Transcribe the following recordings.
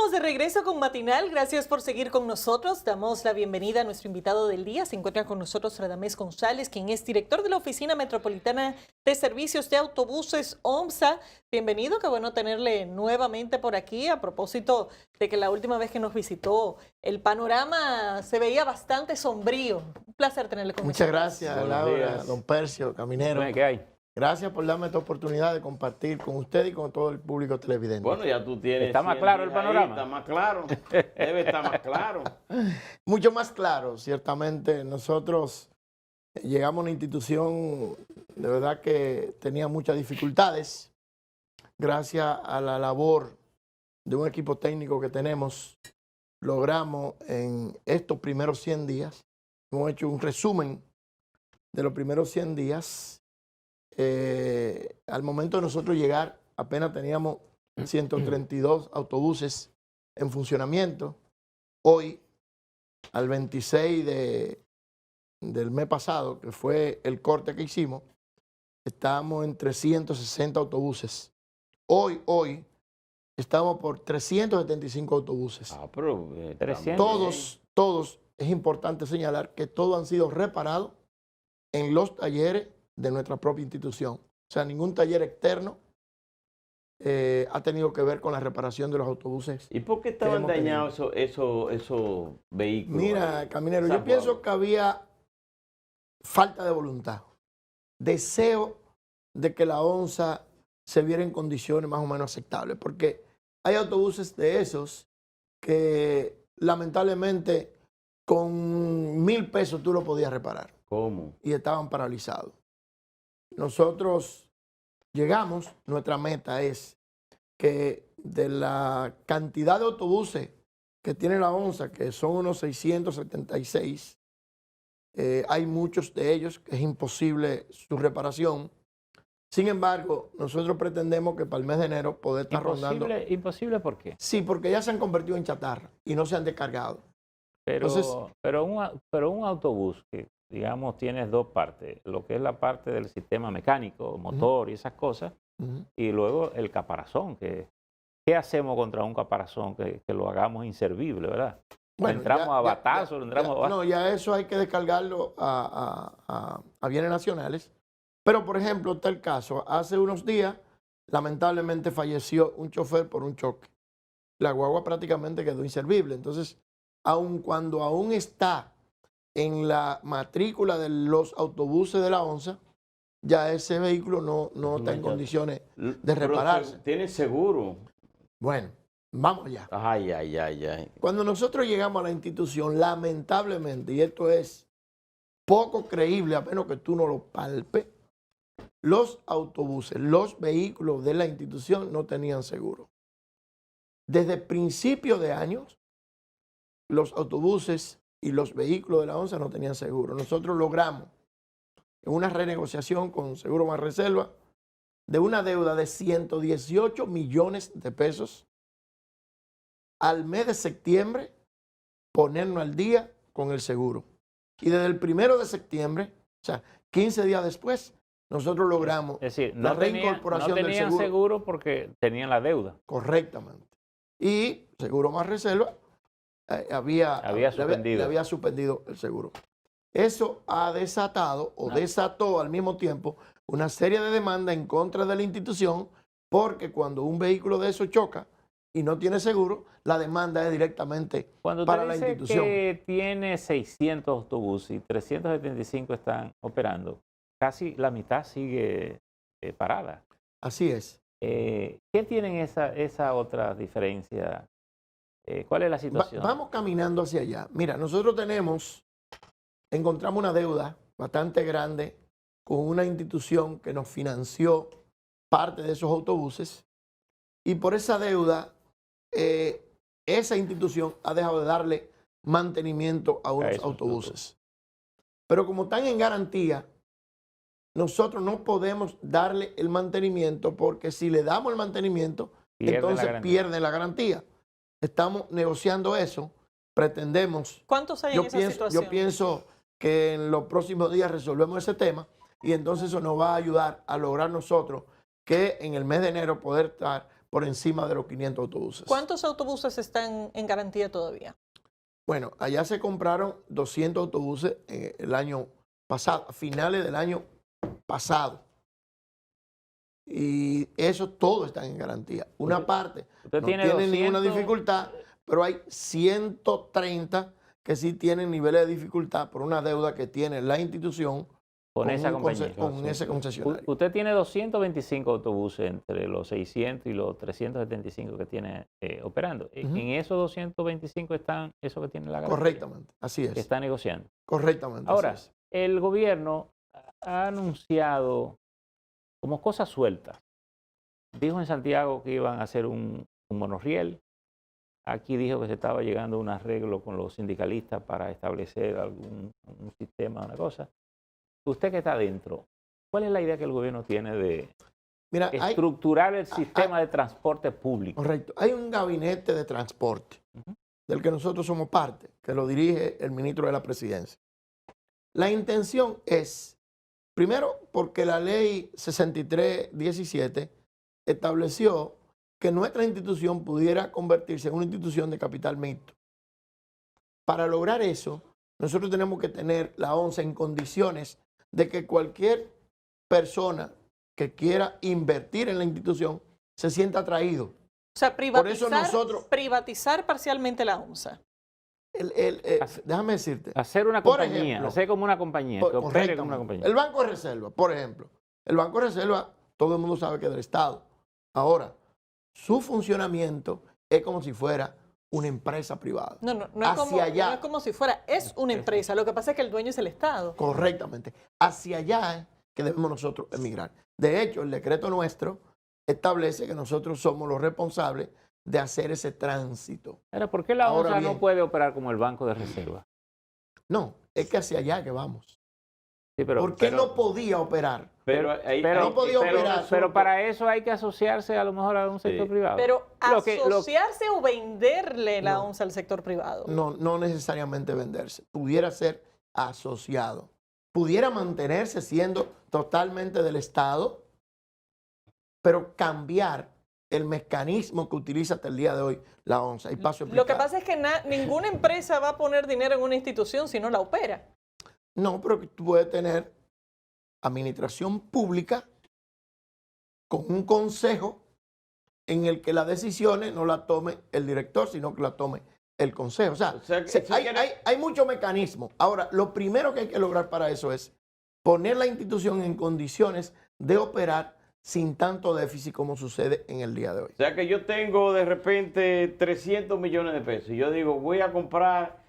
estamos de regreso con Matinal. Gracias por seguir con nosotros. Damos la bienvenida a nuestro invitado del día. Se encuentra con nosotros Radamés González, quien es director de la Oficina Metropolitana de Servicios de Autobuses OMSA. Bienvenido, qué bueno tenerle nuevamente por aquí. A propósito de que la última vez que nos visitó, el panorama se veía bastante sombrío. Un placer tenerle con nosotros. Muchas gracias, Laura, don Percio, Caminero. ¿Qué hay? Gracias por darme esta oportunidad de compartir con usted y con todo el público televidente. Bueno, ya tú tienes... ¿Está más claro el panorama? Está más claro. Debe estar más claro. Mucho más claro, ciertamente. Nosotros llegamos a una institución de verdad que tenía muchas dificultades. Gracias a la labor de un equipo técnico que tenemos, logramos en estos primeros 100 días, hemos hecho un resumen de los primeros 100 días. Al momento de nosotros llegar, apenas teníamos 132 autobuses en funcionamiento. Hoy, al 26 del mes pasado, que fue el corte que hicimos, estábamos en 360 autobuses. Hoy, estamos por 375 autobuses. Ah, pero... 300. Todos, es importante señalar que todos han sido reparados en los talleres de nuestra propia institución. O sea, ningún taller externo ha tenido que ver con la reparación de los autobuses. ¿Y por qué estaban dañados esos vehículos? Mira, Caminero, yo pienso que había falta de voluntad, deseo de que la ONSA se viera en condiciones más o menos aceptables, porque hay autobuses de esos que lamentablemente con 1.000 pesos tú lo podías reparar. ¿Cómo? Y estaban paralizados. Nosotros llegamos, nuestra meta es que de la cantidad de autobuses que tiene la ONSA, que son unos 676, hay muchos de ellos que es imposible su reparación. Sin embargo, nosotros pretendemos que para el mes de enero poder estar rondando. ¿Imposible por qué? Sí, porque ya se han convertido en chatarra y no se han descargado. Pero, Entonces, pero un autobús que, digamos, tienes dos partes, lo que es la parte del sistema mecánico, motor y esas cosas, y luego el caparazón, ¿qué hacemos contra un caparazón que lo hagamos inservible, verdad? bueno, entramos a batazos, No, ya eso hay que descargarlo a bienes nacionales. Pero, por ejemplo, está el caso, hace unos días, lamentablemente falleció un chofer por un choque. La guagua prácticamente quedó inservible. Entonces, cuando aún está en la matrícula de los autobuses de la ONSA, ya ese vehículo no está en condiciones de repararse. ¿Tiene seguro? Bueno, vamos ya. Ay. Cuando nosotros llegamos a la institución, lamentablemente, y esto es poco creíble, a menos que tú no lo palpes, los autobuses, los vehículos de la institución no tenían seguro. Desde principios de años, los autobuses y los vehículos de la ONSA no tenían seguro. Nosotros logramos, en una renegociación con Seguro Más Reserva, de una deuda de 118 millones de pesos, al mes de septiembre, ponernos al día con el seguro. Y desde el 1 de septiembre, o sea, 15 días después, nosotros logramos es decir, la reincorporación no tenían del seguro porque tenían la deuda. Correctamente. Y Seguro Más Reserva le había suspendido el seguro. Eso ha desatado o desató al mismo tiempo una serie de demandas en contra de la institución, porque cuando un vehículo de eso choca y no tiene seguro, la demanda es directamente para la institución. Cuando que tiene 600 autobuses y 375 están operando, casi la mitad sigue parada. Así es. ¿Qué tienen esa otra diferencia? ¿Cuál es la situación? Vamos caminando hacia allá. Mira, nosotros encontramos una deuda bastante grande con una institución que nos financió parte de esos autobuses, y por esa deuda esa institución ha dejado de darle mantenimiento a unos autobuses. Pero como están en garantía, nosotros no podemos darle el mantenimiento, porque si le damos el mantenimiento, entonces pierden la garantía. Estamos negociando eso, pretendemos. ¿Cuántos hay en esa situación? Yo pienso que en los próximos días resolvemos ese tema, y entonces eso nos va a ayudar a lograr nosotros que en el mes de enero poder estar por encima de los 500 autobuses. ¿Cuántos autobuses están en garantía todavía? Bueno, allá se compraron 200 autobuses el año pasado, a finales del año pasado. Y eso todo está en garantía. Una parte usted no tiene tiene ninguna 200. dificultad, pero hay 130 que sí tienen niveles de dificultad por una deuda que tiene la institución Con esa compañía. con ese concesionario. Usted tiene 225 autobuses entre los 600 y los 375 que tiene operando. Ujú. En esos 225 están esos que tiene la garantía. Correctamente, así Que es. está negociando. Correctamente. Ahora, así es. el gobierno ha anunciado como cosas sueltas. Dijo en Santiago que iban a hacer un monorriel. Aquí dijo que se estaba llegando a un arreglo con los sindicalistas para establecer un sistema, una cosa. Usted que está adentro, ¿cuál es la idea que el gobierno tiene de Mira, estructurar el sistema de transporte público? correcto. Hay un gabinete de transporte Ujú. del que nosotros somos parte, que lo dirige el ministro de la Presidencia. La intención es, primero, porque la ley 6317 estableció que nuestra institución pudiera convertirse en una institución de capital mixto. Para lograr eso, nosotros tenemos que tener la ONCE en condiciones de que cualquier persona que quiera invertir en la institución se sienta atraído. O sea, Por eso nosotros- privatizar parcialmente la ONSA. Déjame decirte. Hacer una Por compañía, ejemplo, hacer como una compañía, que opere como una correctamente. compañía. El Banco de Reserva, por ejemplo. El Banco de Reserva, todo el mundo sabe que es del Estado. Ahora, su funcionamiento es como si fuera una empresa privada. No es Hacia allá. como si fuera, es una empresa. Lo que pasa es que el dueño es el Estado. Correctamente. Hacia allá es que debemos nosotros emigrar. De hecho, el decreto nuestro establece que nosotros somos los responsables de hacer ese tránsito. Ahora, ¿por qué la Ahora ONSA bien. no puede operar como el Banco de Reserva? No, es que hacia allá que vamos. Sí, pero, ¿Por qué no podía operar? No podía operar. pero para eso hay que asociarse a lo mejor a un sector privado. Pero Lo que- asociarse o venderle la No. ONSA al sector privado. No necesariamente venderse. Pudiera ser asociado. Pudiera mantenerse siendo totalmente del Estado, pero cambiar el mecanismo que utiliza hasta el día de hoy la ONSA. Y paso a Lo que explicar. pasa es que ninguna empresa va a poner dinero en una institución si no la opera. No, pero que tú puedes tener administración pública con un consejo en el que las decisiones no las tome el director, sino que las tome el consejo. O sea, hay muchos mecanismos. Ahora, lo primero que hay que lograr para eso es poner la institución en condiciones de operar sin tanto déficit como sucede en el día de hoy. O sea que yo tengo de repente 300 millones de pesos. Y yo digo, voy a comprar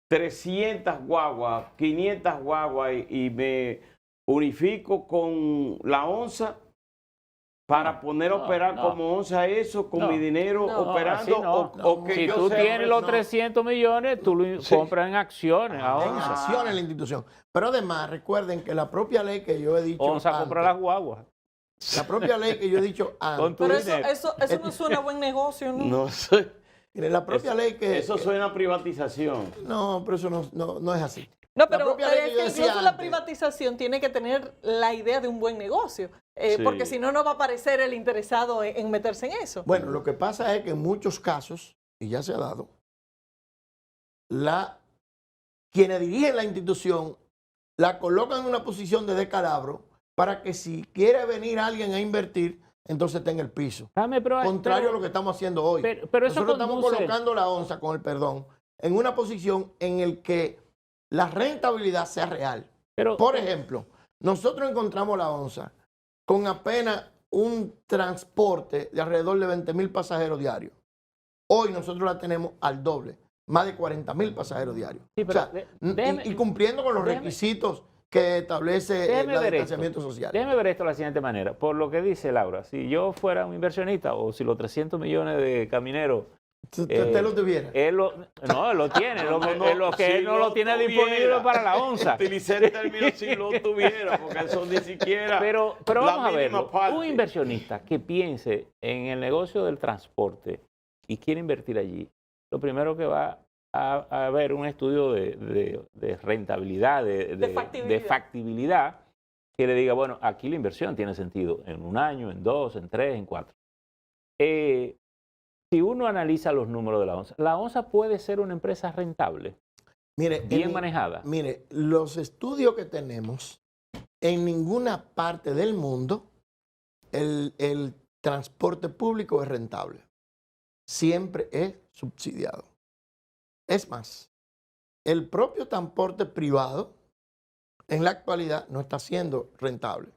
300 guaguas, 500 guaguas y me unifico con la ONSA para poner a operar como ONSA eso con mi dinero operando. así no. O que Si yo tú sea- tienes los no. 300 millones, tú lo compras en acciones a En ONSA. acción en la institución. Pero además, recuerden que la propia ley que yo he dicho ONSA antes, compra las guaguas. la propia ley que yo he dicho Con antes, tu Pero dinero. eso no suena a buen negocio, ¿no? No sé. mire, la propia ley que... Eso suena a privatización. No, pero eso no es así. No, La pero propia es ley que que yo decía incluso la antes. privatización tiene que tener la idea de un buen negocio, Sí. porque si no, no va a aparecer el interesado en meterse en eso. Bueno, lo que pasa es que en muchos casos, y ya se ha dado, quienes dirigen la institución la colocan en una posición de descalabro para que si quiere venir alguien a invertir, entonces tenga el piso. Contrario a lo que estamos haciendo hoy. pero eso Nosotros estamos conduce- colocando la ONSA, con el perdón, en una posición en el que la rentabilidad sea real. pero- Por ejemplo, nosotros encontramos la ONSA con apenas un transporte de alrededor de 20,000 pasajeros diarios. Hoy nosotros la tenemos al doble, más de 40,000 pasajeros diarios. Sí, pero O sea, déjeme- y cumpliendo con los déjeme- requisitos que establece Déjeme el ver distanciamiento social. Déjeme ver esto de la siguiente manera. Por lo que dice Laura, si yo fuera un inversionista o si los 300 millones de camineros, Usted lo tuviera. él lo tiene, lo que si él no lo tiene tuviera. disponible para la ONSA. Utilicé el término si lo tuviera, porque eso ni siquiera. Pero la vamos a mínima verlo. parte. Un inversionista que piense en el negocio del transporte y quiere invertir allí, lo primero que va a ver un estudio de rentabilidad, de factibilidad, que le diga, bueno, aquí la inversión tiene sentido en un año, en 2, en 3, en 4. si uno analiza los números de la ONSA puede ser una empresa rentable, Mire, bien manejada. Mire, los estudios que tenemos, en ninguna parte del mundo el transporte público es rentable. Siempre es subsidiado. Es más, el propio transporte privado en la actualidad no está siendo rentable.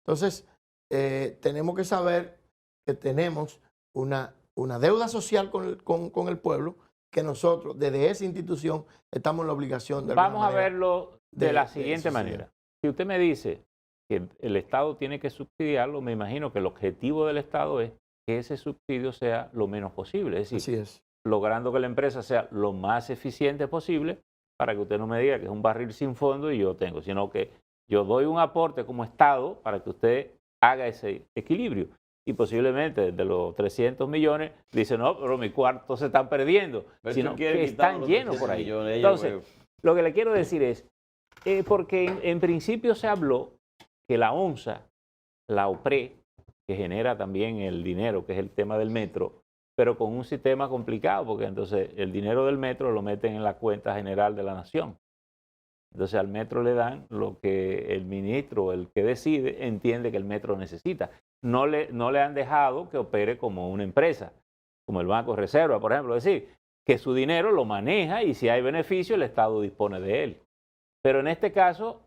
Entonces, tenemos que saber que tenemos una deuda social con el pueblo, que nosotros desde esa institución estamos en la obligación de... Vamos a verlo de la siguiente manera. Si usted me dice que el Estado tiene que subsidiarlo, me imagino que el objetivo del Estado es que ese subsidio sea lo menos posible. Es decir, logrando que la empresa sea lo más eficiente posible, para que usted no me diga que es un barril sin fondo y yo tengo, sino que yo doy un aporte como Estado para que usted haga ese equilibrio. Y posiblemente de los 300 millones, dice, no, pero mis cuartos se están perdiendo, sino que están llenos por ahí. Entonces, lo que le quiero decir es, porque en principio se habló que la ONSA, la OPRE, que genera también el dinero, que es el tema del metro, pero con un sistema complicado, porque entonces el dinero del metro lo meten en la cuenta general de la nación. Entonces al metro le dan lo que el ministro, el que decide, entiende que el metro necesita. No le han dejado que opere como una empresa, como el Banco de Reserva, por ejemplo. Es decir, que su dinero lo maneja y si hay beneficio, el Estado dispone de él. Pero en este caso,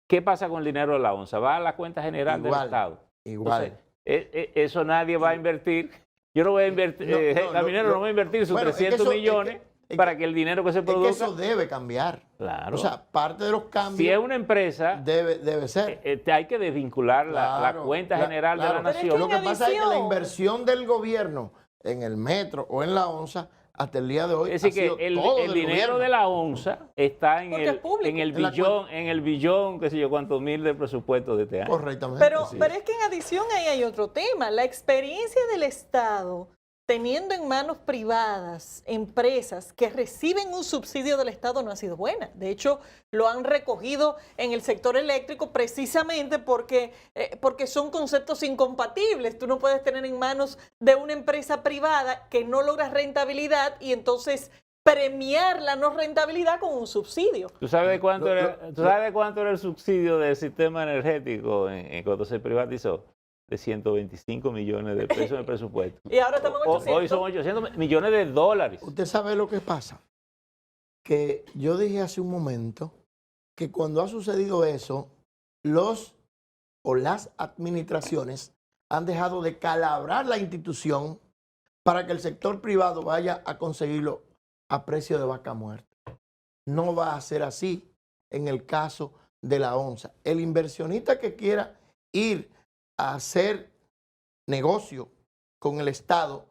¿qué pasa con el dinero de la ONSA? Va a la cuenta general del Estado. Igual. Entonces, eso nadie va a invertir. Yo no voy a invertir, Caminero no va a invertir sus 300 millones para que el dinero que se produzca... Es que eso debe cambiar. Claro. O sea, parte de los cambios... Si es una empresa... Debe ser. Hay que desvincular la cuenta general de la nación. Lo que pasa es que la inversión del gobierno en el metro o en la ONSA, hasta el día de hoy, es decir, que el dinero de la ONSA está en el billón, qué sé yo, cuántos mil de presupuesto de este año. Correctamente. Pero es que en adición ahí hay otro tema. La experiencia del Estado teniendo en manos privadas empresas que reciben un subsidio del Estado no ha sido buena. De hecho, lo han recogido en el sector eléctrico precisamente porque son conceptos incompatibles. Tú no puedes tener en manos de una empresa privada que no logra rentabilidad y entonces premiar la no rentabilidad con un subsidio. ¿Tú sabes de cuánto era el subsidio del sistema energético cuando se privatizó? De 125 millones de pesos de presupuesto. Y ahora estamos en 800. Hoy son 800 millones de dólares. Usted sabe lo que pasa. Que yo dije hace un momento que cuando ha sucedido eso, las administraciones han dejado de calabrar la institución para que el sector privado vaya a conseguirlo a precio de vaca muerta. No va a ser así en el caso de la ONSA. El inversionista que quiera ir a hacer negocio con el Estado,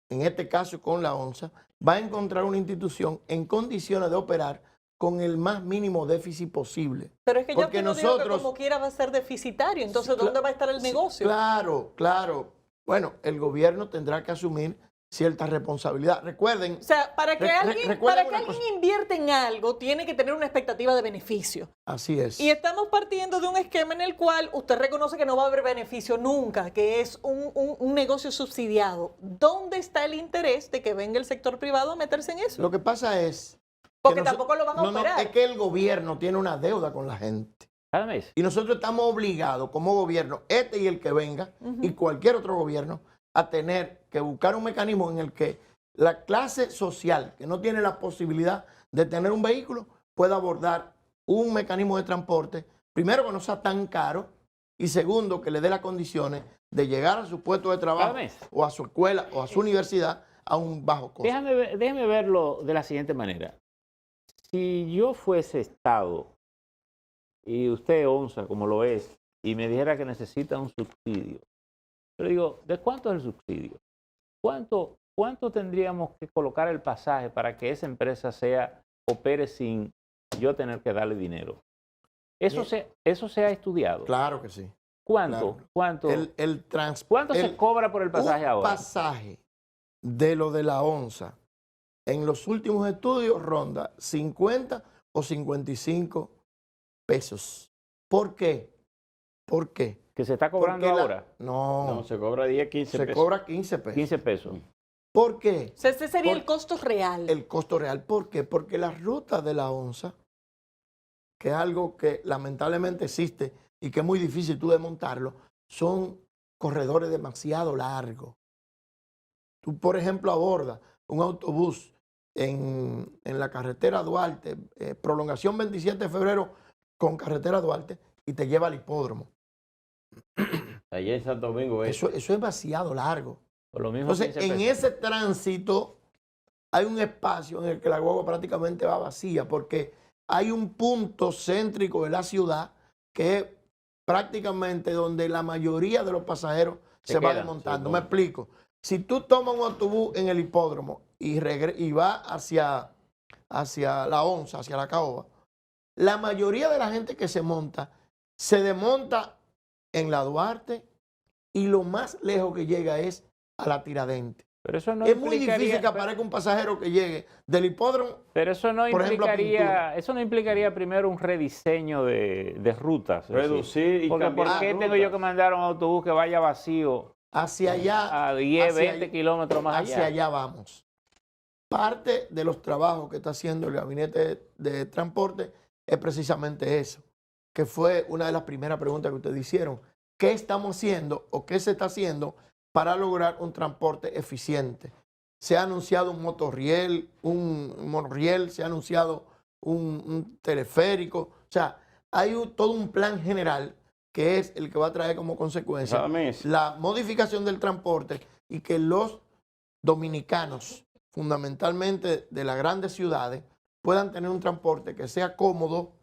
en este caso con la ONSA, va a encontrar una institución en condiciones de operar con el más mínimo déficit posible. Pero es que yo no digo que como quiera va a ser deficitario, entonces ¿dónde va a estar el negocio? Claro. Bueno, el gobierno tendrá que asumir cierta responsabilidad. Recuerden... O sea, para que alguien invierte en algo, tiene que tener una expectativa de beneficio. Así es. Y estamos partiendo de un esquema en el cual usted reconoce que no va a haber beneficio nunca, que es un negocio subsidiado. ¿Dónde está el interés de que venga el sector privado a meterse en eso? Lo que pasa es... Porque tampoco lo van a operar. Es que el gobierno tiene una deuda con la gente. Cada mes. Y nosotros estamos obligados como gobierno, y el que venga, y cualquier otro gobierno, a tener que buscar un mecanismo en el que la clase social que no tiene la posibilidad de tener un vehículo pueda abordar un mecanismo de transporte, primero que no sea tan caro y segundo que le dé las condiciones de llegar a su puesto de trabajo o a su escuela o a su universidad a un bajo costo. Déjame verlo de la siguiente manera. Si yo fuese Estado y usted ONSA como lo es y me dijera que necesita un subsidio, yo le digo, ¿de cuánto es el subsidio? ¿Cuánto tendríamos que colocar el pasaje para que esa empresa opere sin yo tener que darle dinero? ¿Eso se ha estudiado? Claro que sí. ¿Cuánto? Claro. ¿Cuánto ¿Cuánto se cobra por el pasaje ahora? Un pasaje de lo de la ONSA en los últimos estudios ronda 50 o 55 pesos. ¿Por qué? ¿Por qué? ¿Que se está cobrando Porque ahora? No, se cobra 10, 15 se pesos. cobra 15 pesos. 15 pesos. ¿Por qué? O sea, ese sería el costo real. El costo real. ¿Por qué? Porque la ruta de la onza, que es algo que lamentablemente existe y que es muy difícil tú desmontarlo, son corredores demasiado largos. Tú, por ejemplo, abordas un autobús en la carretera Duarte, prolongación 27 de febrero con carretera Duarte, y te lleva al hipódromo. Allá en Santo Domingo Eso es demasiado largo. Por lo mismo Entonces, 15 en pesos. ese tránsito hay un espacio en el que la guagua prácticamente va vacía, porque hay un punto céntrico de la ciudad que es prácticamente donde la mayoría de los pasajeros se va quedan, desmontando. sí, Me explico. Si tú tomas un autobús en el hipódromo y va hacia la onza, hacia la caoba, la mayoría de la gente que se desmonta en la Duarte, y lo más lejos que llega es a la Tiradentes. Pero eso no Es muy implicaría- difícil que aparezca un pasajero que llegue del hipódromo. Pero eso no por ejemplo, a Pintura. eso no implicaría primero un rediseño de rutas. Es decir, Reducir y porque cambiar ¿por qué la tengo ruta? yo que mandar un autobús que vaya vacío Hacia allá, a 10, hacia 20 allá- kilómetros más hacia allá? allá vamos. Parte de los trabajos que está haciendo el Gabinete de Transporte es precisamente eso, que fue una de las primeras preguntas que ustedes hicieron. ¿Qué estamos haciendo o qué se está haciendo para lograr un transporte eficiente? Se ha anunciado un monorriel, se ha anunciado un teleférico. O sea, hay todo un plan general que es el que va a traer como consecuencia Radamés, la modificación del transporte y que los dominicanos, fundamentalmente de las grandes ciudades, puedan tener un transporte que sea cómodo,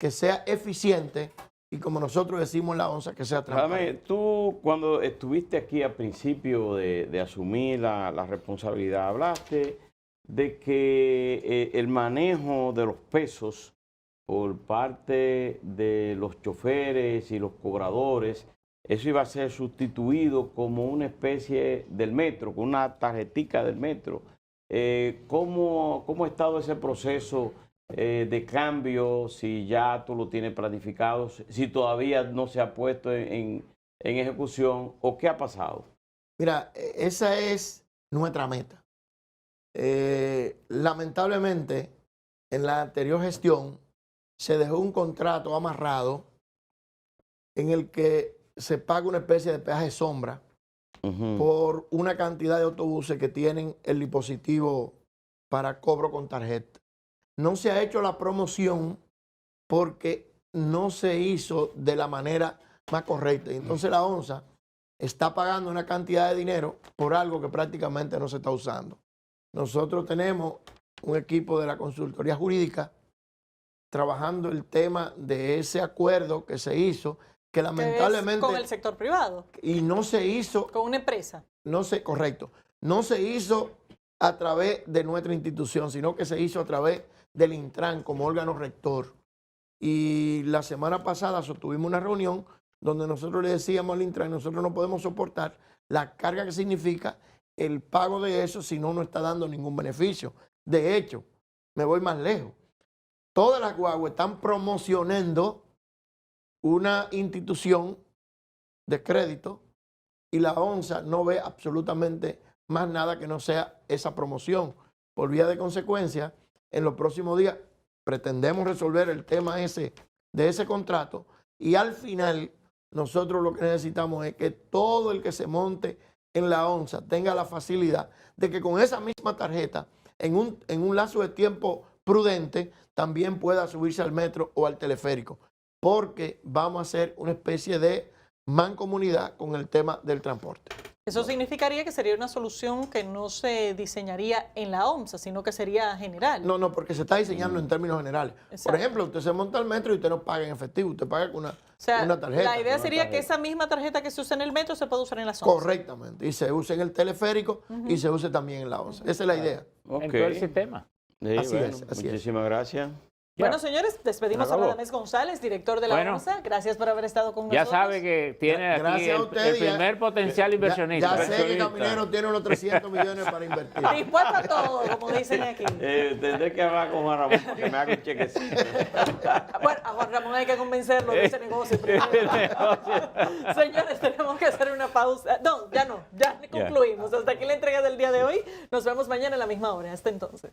que sea eficiente y, como nosotros decimos en la onza, que sea transparente. Radamés, tú cuando estuviste aquí al principio de asumir la responsabilidad, hablaste de que el manejo de los pesos por parte de los choferes y los cobradores, eso iba a ser sustituido como una especie del metro, con una tarjetica del metro. ¿Cómo ha estado ese proceso de cambio? Si ya tú lo tienes planificado, si todavía no se ha puesto en ejecución, o qué ha pasado. Mira, esa es nuestra meta. Lamentablemente, en la anterior gestión se dejó un contrato amarrado en el que se paga una especie de peaje sombra por una cantidad de autobuses que tienen el dispositivo para cobro con tarjeta. No se ha hecho la promoción porque no se hizo de la manera más correcta. Y entonces la onza está pagando una cantidad de dinero por algo que prácticamente no se está usando. Nosotros tenemos un equipo de la consultoría jurídica trabajando el tema de ese acuerdo que se hizo, que lamentablemente... Con el sector privado. Y no se hizo... Con una empresa. Correcto. No se hizo a través de nuestra institución, sino que se hizo a través del Intran como órgano rector. Y la semana pasada sostuvimos una reunión donde nosotros le decíamos al Intran, nosotros no podemos soportar la carga que significa el pago de eso si no nos está dando ningún beneficio. De hecho, me voy más lejos. Todas las guaguas están promocionando una institución de crédito y la onza no ve absolutamente más nada que no sea esa promoción. Por vía de consecuencia, en los próximos días pretendemos resolver el tema de ese contrato y al final nosotros lo que necesitamos es que todo el que se monte en la onza tenga la facilidad de que con esa misma tarjeta en un lazo de tiempo prudente también pueda subirse al metro o al teleférico, porque vamos a hacer una especie de mancomunidad con el tema del transporte. Eso significaría que sería una solución que no se diseñaría en la OMSA, sino que sería general. No, porque se está diseñando en términos generales. Exacto. Por ejemplo, usted se monta al metro y usted no paga en efectivo, usted paga con una tarjeta. La idea sería que esa misma tarjeta que se usa en el metro se pueda usar en la OMSA. Correctamente. Y se use en el teleférico y se use también en la OMSA. Esa es la idea. Ok. En todo el sistema. Sí, Así bueno, es, así es. muchísimas gracias. Bueno, señores, despedimos a Radamés González, director de la OMSA. Gracias por haber estado con nosotros. Ya sabe que tiene aquí el primer potencial inversionista. Ya sé que Caminero tiene unos 300 millones para invertir. Dispuesto a todo, como dicen aquí. Tendré que hablar con Juan Ramón para que me haga un chequecito. Bueno, a Juan Ramón hay que convencerlo de ese negocio primero. Señores, tenemos que hacer una pausa. No, ya concluimos. Hasta aquí la entrega del día de hoy. Nos vemos mañana a la misma hora. Hasta entonces.